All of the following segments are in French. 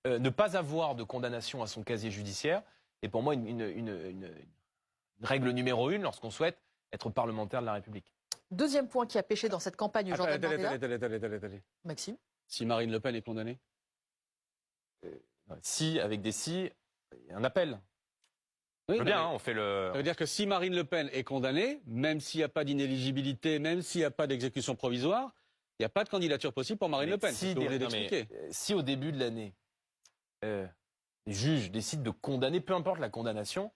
Ne pas avoir de condamnation à son casier judiciaire est pour moi une règle numéro 1 lorsqu'on souhaite être parlementaire de la République. Deuxième point qui a pêché dans cette campagne, Jordan Bardella. Attendez. Maxime. Si Marine Le Pen est condamnée? Si, avec des si, un appel. Oui, Bien, hein, on fait le... Ça veut dire que si Marine Le Pen est condamnée, même s'il n'y a pas d'inéligibilité, même s'il n'y a pas d'exécution provisoire, il n'y a pas de candidature possible pour Marine Le Pen. Si, C'est ce que vous venez d'expliquer. si au début de l'année, les juges décident de condamner, peu importe la condamnation,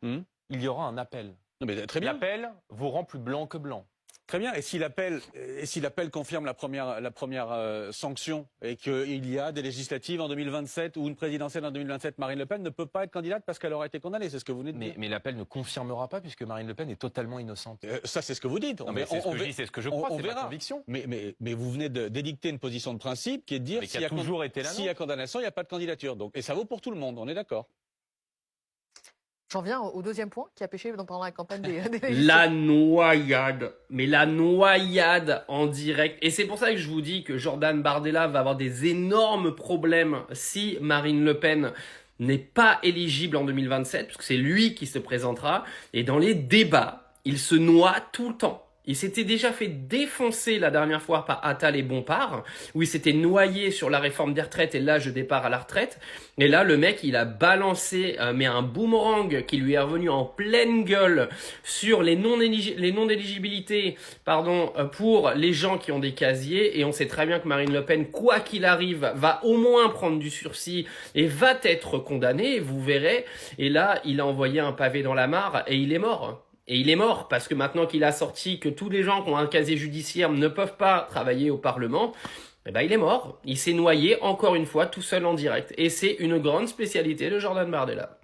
il y aura un appel. Non, mais très bien. L'appel vous rend plus blanc que blanc. Très bien. Et si l'appel confirme la première sanction et qu'il y a des législatives en 2027 ou une présidentielle en 2027, Marine Le Pen ne peut pas être candidate parce qu'elle aura été condamnée. C'est ce que vous venez de dire. Mais l'appel ne confirmera pas puisque Marine Le Pen est totalement innocente. Ça, c'est ce que vous dites. C'est ce que je dis, c'est ce que je crois, c'est ma conviction. Mais vous venez d'édicter une position de principe qui est de dire s'il y a condamnation, il n'y a pas de candidature. Donc, et ça vaut pour tout le monde, on est d'accord. J'en viens au deuxième point qui a pêché pendant la campagne des La noyade. Mais la noyade en direct. Et c'est pour ça que je vous dis que Jordan Bardella va avoir des énormes problèmes si Marine Le Pen n'est pas éligible en 2027, parce que c'est lui qui se présentera. Et dans les débats, il se noie tout le temps. Il s'était déjà fait défoncer la dernière fois par Attal et Bompard, où il s'était noyé sur la réforme des retraites et l'âge de départ à la retraite. Et là, le mec, il a balancé mais un boomerang qui lui est revenu en pleine gueule sur les non-éligibilités pour les gens qui ont des casiers. Et on sait très bien que Marine Le Pen, quoi qu'il arrive, va au moins prendre du sursis et va être condamnée, vous verrez. Et là, il a envoyé un pavé dans la mare et il est mort. Et il est mort parce que maintenant qu'il a sorti que tous les gens qui ont un casier judiciaire ne peuvent pas travailler au Parlement, eh ben il est mort. Il s'est noyé encore une fois tout seul en direct. Et c'est une grande spécialité de Jordan Bardella.